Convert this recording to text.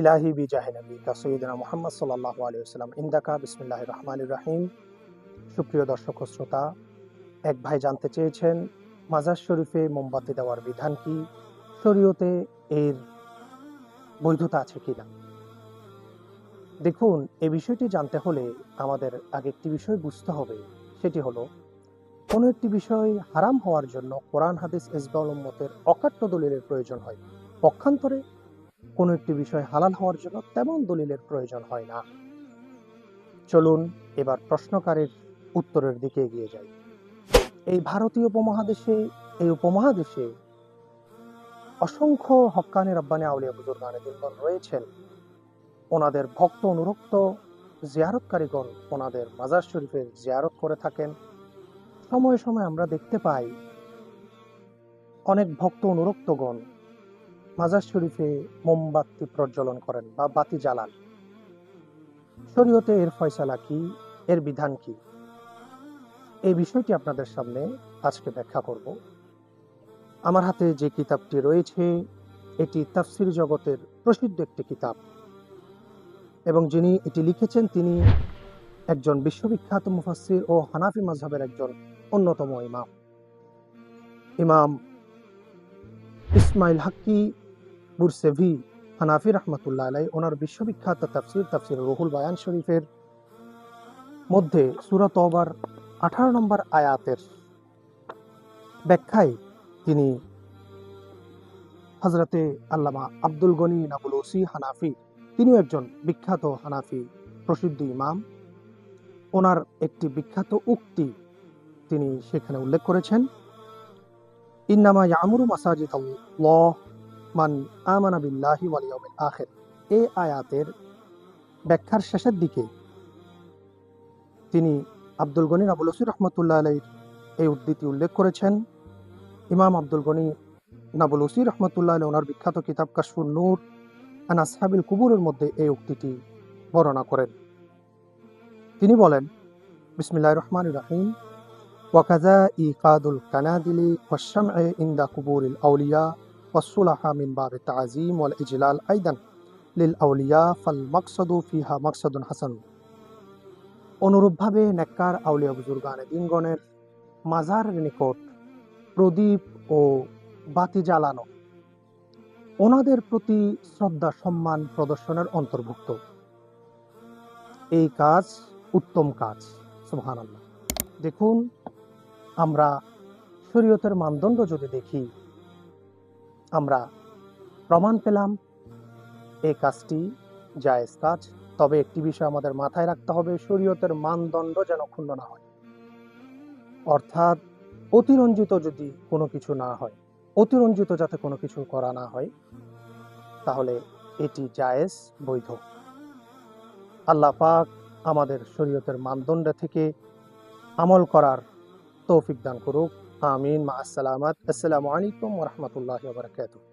ইলাহি বিজাহে নবিকা সাইয়্যিদিনা মুহাম্মদ সাল্লাল্লাহু আলাইহি ওয়াসাল্লাম ইনদাকা বিসমিল্লাহির রহমানির রহিম। সুপ্রিয় দর্শক ও শ্রোতা, এক ভাই জানতে চেয়েছেন মাজার শরীফে মোমবাতি দেওয়ার বিধান কি, শরীয়তে এর বৈধতা আছে কিনা। দেখুন, এই বিষয়টি জানতে হলে আমাদের আগে একটি বিষয় বুঝতে হবে, সেটি হলো কোনো একটি বিষয় হারাম হওয়ার জন্য কোরআন হাদিস ইজমাউল উম্মতের অকাট্য দলিলের প্রয়োজন হয়। পক্ষান্তরে কোনো একটি বিষয় হালাল হওয়ার জন্য তেমন দলিলের প্রয়োজন হয় না। চলুন এবার প্রশ্নকারীর উত্তরের দিকে এগিয়ে যাই। এই ভারতীয় উপমহাদেশে অসংখ্য হক্কানি রব্বানি আউলিয়া বুজুর্গানে দিনগণ রয়েছেন। ওনাদের ভক্ত অনুরক্ত জিয়ারতকারীগণ ওনাদের মাজার শরীফের জিয়ারত করে থাকেন। সময়ে সময়ে আমরা দেখতে পাই অনেক ভক্ত অনুরক্তগণ মাজার শরীফে মোমবাতি প্রজ্বলন করেন বা বাতি জ্বালান। শরীয়তে এর ফয়সালা কি, এর বিধান কি, এই বিষয়টি আপনাদের সামনে আজকে ব্যাখ্যা করব। আমার হাতে যে কিতাবটি রয়েছে এটি তাফসির জগতের প্রসিদ্ধ একটি কিতাব, এবং যিনি এটি লিখেছেন তিনি একজন বিশ্ববিখ্যাত মুফাসসির ও হানাফি মাযহাবের একজন অন্যতম ইমাম ইসমাইল হাক্কি বুরসেভি হানাফি রহমতুল্লাহ আলাইহি। ওনার বিশ্ববিখ্যাত তাফসির রুহুল বায়ান শরীফের মধ্যে সূরা তওবার 18 নম্বর আয়াতের ব্যাখ্যায় তিনি হযরতে আল্লামা আব্দুল গনি নাবুলসি হানাফি, তিনিও একজন বিখ্যাত হানাফি প্রসিদ্ধ ইমাম, ওনার একটি বিখ্যাত উক্তি তিনি সেখানে উল্লেখ করেছেন, ইন্নামা ইয়ামুরু মাসাজিদাল্লাহ মান আমানা বিল্লাহি ওয়াল ইয়াউমিল আখির। এই আয়াতের ব্যাখ্যার শেষের দিকে তিনি আব্দুল গনি নাবুলসি রহমতুল্লাহ আলাইহির এই উদ্ধৃতি উল্লেখ করেছেন। ইমাম আব্দুল গনি নাবুলসি রহমতুল্লাহ আলাইহি ওনার বিখ্যাত কিতাব কাশফুন নূর আন আসহাবিল কুবুরের মধ্যে এই উক্তিটি বর্ণনা করেন। তিনি বলেন, বিসমিল্লাহির রহমানির রহিম, ওয়াকাযা ইকাদুল কানাদিলি ওয়াশ-শাম'i ইনদা কুবুরিল আউলিয়া ওয়াস-সুলাহা মিন বাবি তা'যীম ওয়াল ইজলাল আইদান লিল আউলিয়া ফাল মাকসাদু ফিহা মাকসাদুন হাসান। অনুরূপভাবে নেককার আউলিয়া বুজুর্গানে দিনগণের মাজারের নিকট প্রদীপ ও বাতি জ্বালানো ওনাদের প্রতি শ্রদ্ধা সম্মান প্রদর্শনের অন্তর্ভুক্ত। এই কাজ উত্তম কাজ। সুবহানাল্লাহ। দেখুন, আমরা শরীয়তের মানদণ্ড যদি দেখি, আমরা প্রমাণ পেলাম এই কাজটি জায়েজ কাজ। তবে একটি বিষয় আমাদের মাথায় রাখতে হবে, শরীয়তের মানদণ্ড যেন ক্ষুণ্ণ না হয়, অর্থাৎ অতিরঞ্জিত যদি কোনো কিছু না হয়, অতিরঞ্জিত যাতে কোনো কিছু করা না হয়, তাহলে এটি জায়েজ, বৈধ। আল্লাহ পাক আমাদের শরীয়তের মানদণ্ড থেকে আমল করার তৌফিক দান করুক। আমিন। মা আসসালামাত। আসসালামু আলাইকুম ওয়া রাহমাতুল্লাহি ওয়া বারাকাতুহু।